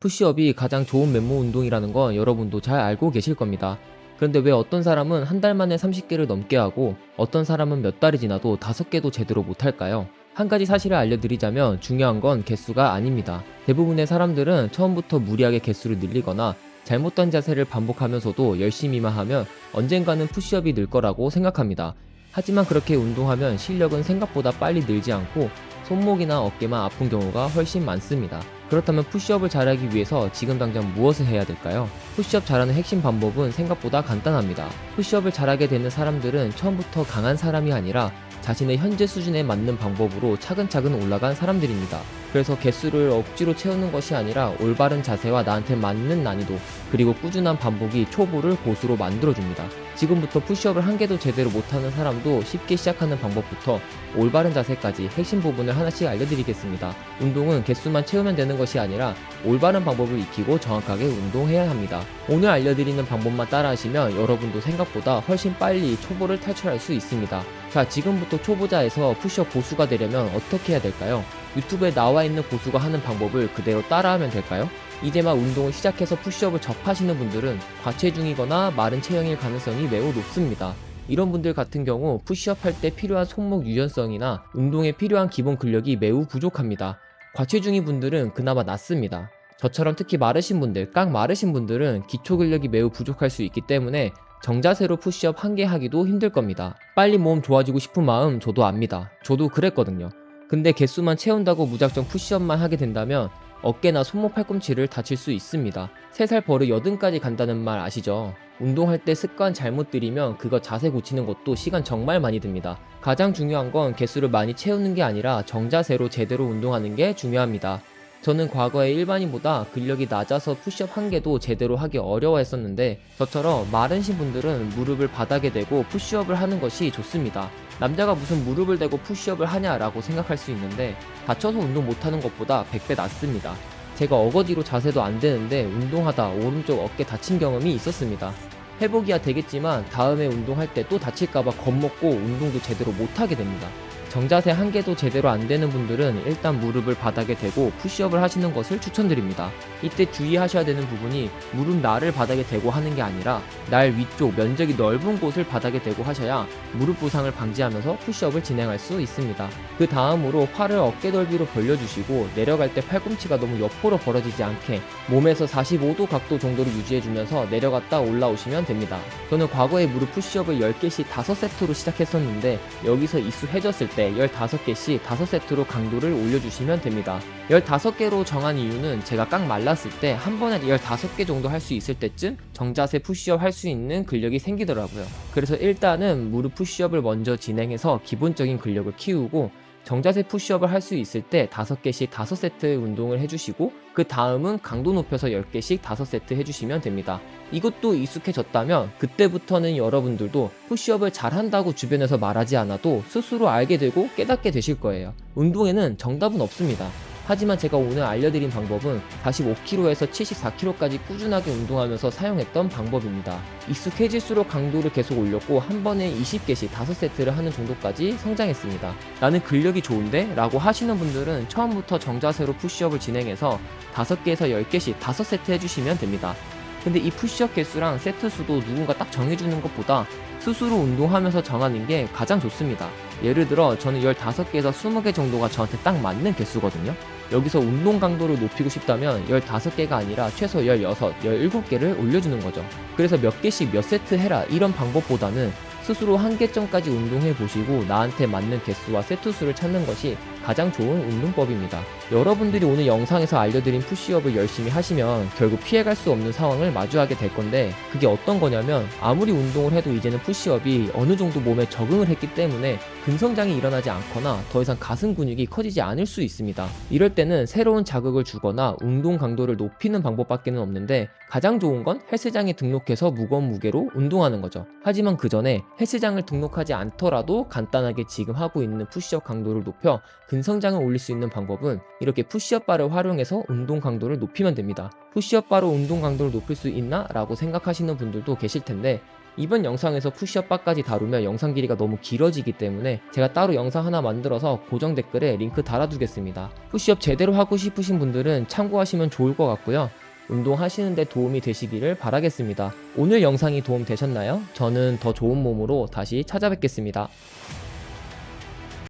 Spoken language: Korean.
푸시업이 가장 좋은 맨몸 운동이라는 건 여러분도 잘 알고 계실 겁니다. 그런데 왜 어떤 사람은 한 달 만에 30개를 넘게 하고 어떤 사람은 몇 달이 지나도 5개도 제대로 못할까요? 한 가지 사실을 알려드리자면 중요한 건 개수가 아닙니다. 대부분의 사람들은 처음부터 무리하게 개수를 늘리거나 잘못된 자세를 반복하면서도 열심히만 하면 언젠가는 푸시업이 늘 거라고 생각합니다. 하지만 그렇게 운동하면 실력은 생각보다 빨리 늘지 않고 손목이나 어깨만 아픈 경우가 훨씬 많습니다. 그렇다면 푸시업을 잘하기 위해서 지금 당장 무엇을 해야 될까요? 푸시업 잘하는 핵심 방법은 생각보다 간단합니다. 푸시업을 잘하게 되는 사람들은 처음부터 강한 사람이 아니라 자신의 현재 수준에 맞는 방법으로 차근차근 올라간 사람들입니다. 그래서 개수를 억지로 채우는 것이 아니라 올바른 자세와 나한테 맞는 난이도, 그리고 꾸준한 반복이 초보를 고수로 만들어줍니다. 지금부터 푸시업을 한 개도 제대로 못하는 사람도 쉽게 시작하는 방법부터 올바른 자세까지 핵심 부분을 하나씩 알려드리겠습니다. 운동은 개수만 채우면 되는 것이 아니라 올바른 방법을 익히고 정확하게 운동해야 합니다. 오늘 알려드리는 방법만 따라하시면 여러분도 생각보다 훨씬 빨리 초보를 탈출할 수 있습니다. 자, 지금부터 초보자에서 푸시업 고수가 되려면 어떻게 해야 될까요? 유튜브에 나와 있는 고수가 하는 방법을 그대로 따라하면 될까요? 이제 막 운동을 시작해서 푸시업을 접하시는 분들은 과체중이거나 마른 체형일 가능성이 매우 높습니다. 이런 분들 같은 경우 푸시업 할 때 필요한 손목 유연성이나 운동에 필요한 기본 근력이 매우 부족합니다. 과체중인 분들은 그나마 낫습니다. 저처럼 특히 마르신 분들, 깡 마르신 분들은 기초 근력이 매우 부족할 수 있기 때문에 정자세로 푸시업 한 개 하기도 힘들 겁니다. 빨리 몸 좋아지고 싶은 마음 저도 압니다. 저도 그랬거든요. 근데 개수만 채운다고 무작정 푸시업만 하게 된다면 어깨나 손목 팔꿈치를 다칠 수 있습니다. 3살 버릇 80까지 간다는 말 아시죠? 운동할 때 습관 잘못 들이면 그거 자세 고치는 것도 시간 정말 많이 듭니다. 가장 중요한 건 개수를 많이 채우는 게 아니라 정자세로 제대로 운동하는 게 중요합니다. 저는 과거에 일반인보다 근력이 낮아서 푸시업 한 개도 제대로 하기 어려워했었는데 저처럼 마르신 분들은 무릎을 바닥에 대고 푸시업을 하는 것이 좋습니다. 남자가 무슨 무릎을 대고 푸시업을 하냐라고 생각할 수 있는데 다쳐서 운동 못하는 것보다 100배 낫습니다. 제가 어거지로 자세도 안 되는데 운동하다 오른쪽 어깨 다친 경험이 있었습니다. 회복이야 되겠지만 다음에 운동할 때 또 다칠까봐 겁먹고 운동도 제대로 못하게 됩니다. 정자세 한 개도 제대로 안 되는 분들은 일단 무릎을 바닥에 대고 푸시업을 하시는 것을 추천드립니다. 이때 주의하셔야 되는 부분이 무릎 날을 바닥에 대고 하는 게 아니라 날 위쪽 면적이 넓은 곳을 바닥에 대고 하셔야 무릎 부상을 방지하면서 푸시업을 진행할 수 있습니다. 그 다음으로 팔을 어깨 넓이로 벌려주시고 내려갈 때 팔꿈치가 너무 옆으로 벌어지지 않게 몸에서 45도 각도 정도로 유지해주면서 내려갔다 올라오시면 됩니다. 저는 과거에 무릎 푸시업을 10개씩 5세트로 시작했었는데 여기서 익숙해졌을 때 15개씩 5세트로 강도를 올려주시면 됩니다. 15개로 정한 이유는 제가 깡 말랐을 때 한 번에 15개 정도 할 수 있을 때쯤 정자세 푸시업 할 수 있는 근력이 생기더라고요. 그래서 일단은 무릎 푸시업을 먼저 진행해서 기본적인 근력을 키우고 정자세 푸시업을 할 수 있을 때 5개씩 5세트 운동을 해주시고 그 다음은 강도 높여서 10개씩 5세트 해주시면 됩니다. 이것도 익숙해졌다면 그때부터는 여러분들도 푸시업을 잘한다고 주변에서 말하지 않아도 스스로 알게 되고 깨닫게 되실 거예요. 운동에는 정답은 없습니다. 하지만 제가 오늘 알려드린 방법은 45kg에서 74kg까지 꾸준하게 운동하면서 사용했던 방법입니다. 익숙해질수록 강도를 계속 올렸고 한 번에 20개씩 5세트를 하는 정도까지 성장했습니다. 나는 근력이 좋은데? 라고 하시는 분들은 처음부터 정자세로 푸시업을 진행해서 5개에서 10개씩 5세트 해주시면 됩니다. 근데 이 푸시업 개수랑 세트 수도 누군가 딱 정해주는 것보다 스스로 운동하면서 정하는 게 가장 좋습니다. 예를 들어 저는 15개에서 20개 정도가 저한테 딱 맞는 개수거든요. 여기서 운동 강도를 높이고 싶다면 15개가 아니라 최소 16, 17개를 올려주는 거죠. 그래서 몇 개씩 몇 세트 해라 이런 방법보다는 스스로 한계점까지 운동해 보시고 나한테 맞는 개수와 세트 수를 찾는 것이 가장 좋은 운동법입니다. 여러분들이 오늘 영상에서 알려드린 푸시업을 열심히 하시면 결국 피해갈 수 없는 상황을 마주하게 될 건데 그게 어떤 거냐면 아무리 운동을 해도 이제는 푸시업이 어느 정도 몸에 적응을 했기 때문에 근성장이 일어나지 않거나 더 이상 가슴 근육이 커지지 않을 수 있습니다. 이럴 때는 새로운 자극을 주거나 운동 강도를 높이는 방법밖에는 없는데 가장 좋은 건 헬스장에 등록해서 무거운 무게로 운동하는 거죠. 하지만 그 전에 헬스장을 등록하지 않더라도 간단하게 지금 하고 있는 푸시업 강도를 높여 근성장을 올릴 수 있는 방법은 이렇게 푸시업 바를 활용해서 운동 강도를 높이면 됩니다. 푸시업 바로 운동 강도를 높일 수 있나? 라고 생각하시는 분들도 계실 텐데 이번 영상에서 푸시업 바까지 다루면 영상 길이가 너무 길어지기 때문에 제가 따로 영상 하나 만들어서 고정 댓글에 링크 달아두겠습니다. 푸시업 제대로 하고 싶으신 분들은 참고하시면 좋을 것 같고요. 운동하시는데 도움이 되시기를 바라겠습니다. 오늘 영상이 도움 되셨나요? 저는 더 좋은 몸으로 다시 찾아뵙겠습니다.